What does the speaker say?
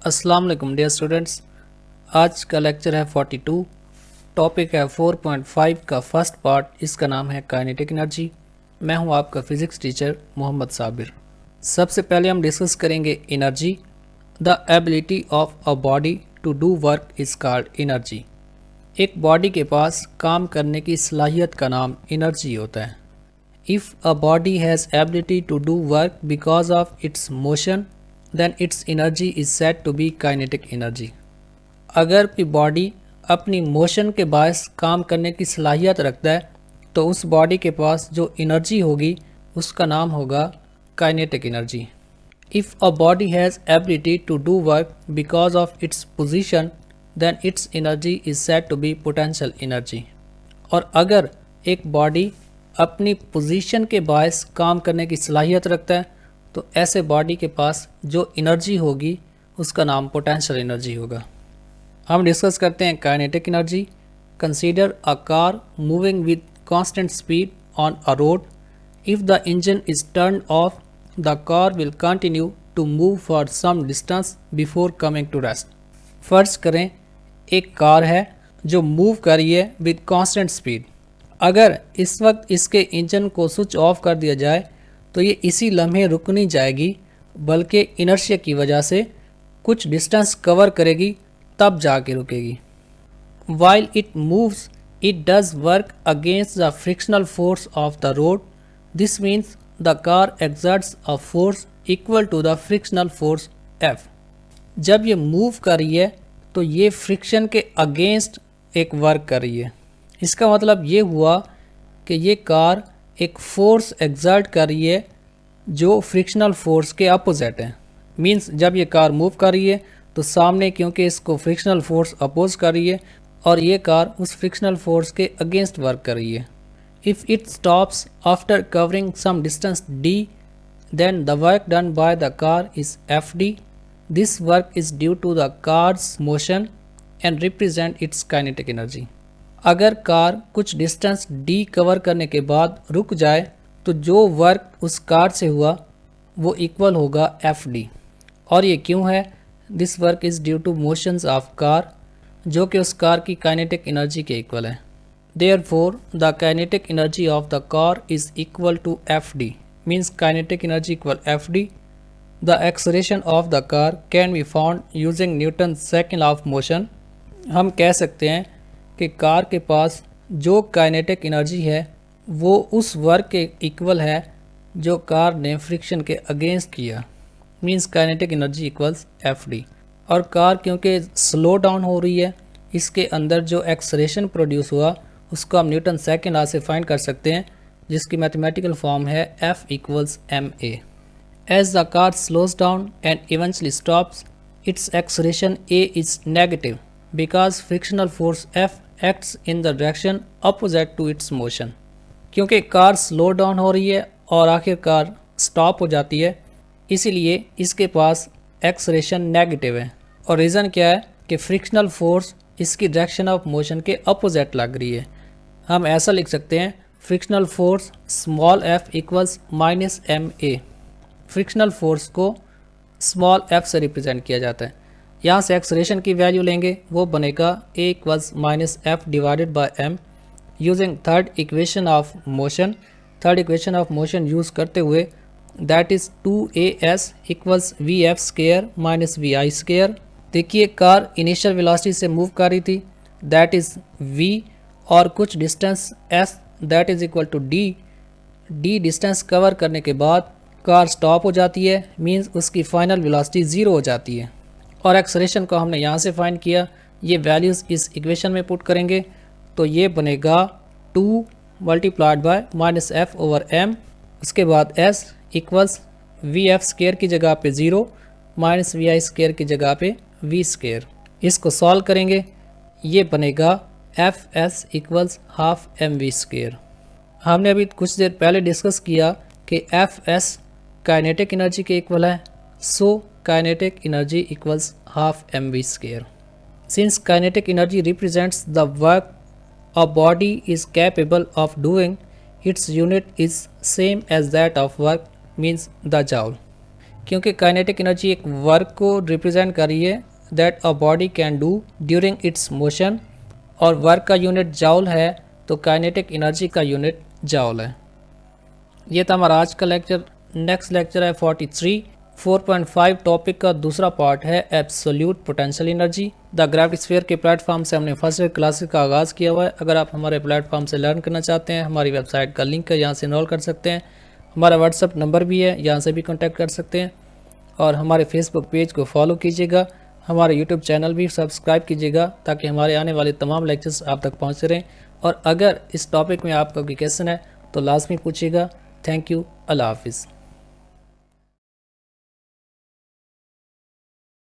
अस्सलाम वालेकुम dear students. आज का लेक्चर है 42। टॉपिक है 4.5 का फर्स्ट पार्ट। इसका नाम है काइनेटिक एनर्जी। मैं हूं आपका फिज़िक्स टीचर मोहम्मद साबिर। सबसे पहले हम डिस्कस करेंगे energy. The ability of a body to do work is called energy. एक बॉडी के पास काम करने की सलाहियत का नाम एनर्जी होता है। If a body has ability to do work because of its motion then its energy is said to be kinetic energy। अगर कोई बॉडी अपनी मोशन के बायस काम करने की सलाहियत रखता है तो उस बॉडी के पास जो एनर्जी होगी उसका नाम होगा kinetic energy. If a body has ability to do work because of its position then its energy is said to be potential energy। और अगर एक बॉडी अपनी पोजीशन के बायस काम करने की सलाहियत रखता है तो ऐसे बॉडी के पास जो एनर्जी होगी उसका नाम पोटेंशियल एनर्जी होगा। हम डिस्कस करते हैं kinetic energy. Consider a car moving with constant speed on a road. If the engine is turn off the car will continue to move for some distance before coming to rest. फर्ज करें एक car है जो move कर रही है with constant speed. अगर इस वक्त इसके इंजन को स्विच ऑफ कर दिया जाए तो ये इसी लम्हे रुक नहीं जाएगी, बल्कि इनर्शिया की वजह से कुछ डिस्टेंस कवर करेगी तब जाके रुकेगी। While it moves it does work against the frictional force of the road. This means the car exerts a force equal to the frictional force F। जब ये मूव कर रही है तो ये फ्रिक्शन के अगेंस्ट एक वर्क कर रही है। इसका मतलब ये हुआ कि ये कार एक फोर्स एग्जर्ट कर रही है जो फ्रिक्शनल फोर्स के अपोजिट है। मींस जब ये कार मूव कर रही है तो सामने क्योंकि इसको फ्रिक्शनल फोर्स अपोज कर रही है और ये कार उस फ्रिक्शनल फोर्स के अगेंस्ट वर्क कर रही है। If it stops after covering some distance d then the work done by the car is Fd। This work is due to the car's motion and represent its kinetic energy। अगर car कुछ distance d cover करने के बाद रुक जाए तो जो work उस कार से हुआ वो इक्वल होगा Fd। और ये क्यों है? This work is due to motions of car, जो कि उस कार की काइनेटिक एनर्जी के इक्वल है। Therefore the kinetic energy of the car is equal to Fd, means kinetic energy equal Fd। The acceleration of the car can be found using Newton second of motion. हम कह सकते हैं कि car के पास जो kinetic energy है वो उस वर्क के इक्वल है जो कार ने फ्रिक्शन के अगेंस्ट किया, means kinetic energy equals Fd। और कार क्योंकि स्लो डाउन हो रही है, इसके अंदर जो एक्सलेरेशन प्रोड्यूस हुआ उसको हम न्यूटन सेकेंड लॉ से फाइंड कर सकते हैं, जिसकी मैथमेटिकल फॉर्म है F equals ma। As the car slows down and eventually stops its acceleration a is negative because frictional force F acts in the direction opposite to its motion. क्योंकि car slow down हो रही है और आखिरकार stop हो जाती है, इसीलिए इसके पास एक्सलेरेशन नेगेटिव है। और रीज़न क्या है कि फ्रिक्शनल फोर्स इसकी डायरेक्शन ऑफ मोशन के अपोजिट लग रही है। हम ऐसा लिख सकते हैं frictional force small f equals minus ma। Frictional force को स्मॉल f से रिप्रेजेंट किया जाता है। यहाँ से एक्सलेरेशन की वैल्यू लेंगे, वो बनेगा a equals minus F divided by m। Using third equation of motion, third equation of motion use करते हुए that is 2as equals V F square minus V I square. देखिए कार इनिशियल वेलोसिटी से move कर रही थी, that is v, और कुछ distance s that is equal to d distance cover करने के बाद कार स्टॉप हो जाती है, मींस उसकी फाइनल वेलोसिटी ज़ीरो हो जाती है। और एक्सलेरेशन को हमने यहाँ से फाइंड किया, ये वैल्यूज़ इस इक्वेशन में पुट करेंगे तो ये बनेगा 2 multiplied by minus F over m। उसके बाद s equals V F square की जगह पे 0 माइनस वी आई स्केयर की जगह पे v स्केयर। इसको सॉल्व करेंगे, ये बनेगा F S equals half M V square. हमने अभी कुछ देर पहले डिस्कस किया कि एफ एस काइनेटिक एनर्जी के इक्वल है, so kinetic energy equals half mv square। Since kinetic energy represents the work a body is capable of doing, its unit is same as that of work, means the joule। क्योंकि kinetic energy एक work को represent कर रही है that a body can do during its motion, और work का unit joule है तो काइनेटिक एनर्जी का यूनिट जाउल है। ये था हमारा आज का लेक्चर। नेक्स्ट लेक्चर है 43 4.5 टॉपिक का दूसरा पार्ट है absolute potential energy. The gravity sphere के प्लेटफॉर्म से हमने फर्स्ट ईयर क्लासेस का आगाज़ किया हुआ है। अगर आप हमारे प्लेटफॉर्म से लर्न करना चाहते हैं, हमारी वेबसाइट का लिंक है, यहाँ से इनरोल कर सकते हैं। हमारा व्हाट्सअप नंबर भी है, यहाँ से भी कॉन्टैक्ट कर सकते हैं। और हमारे फेसबुक पेज को फॉलो कीजिएगा, हमारे यूट्यूब चैनल भी सब्सक्राइब कीजिएगा ताकि हमारे आने वाले तमाम लेक्चर्स आप तक पहुँचते रहें। और अगर इस टॉपिक में आपका कोई क्वेश्चन है तो लाजमी पूछिएगा। Thank you. अल्लाह हाफिज़।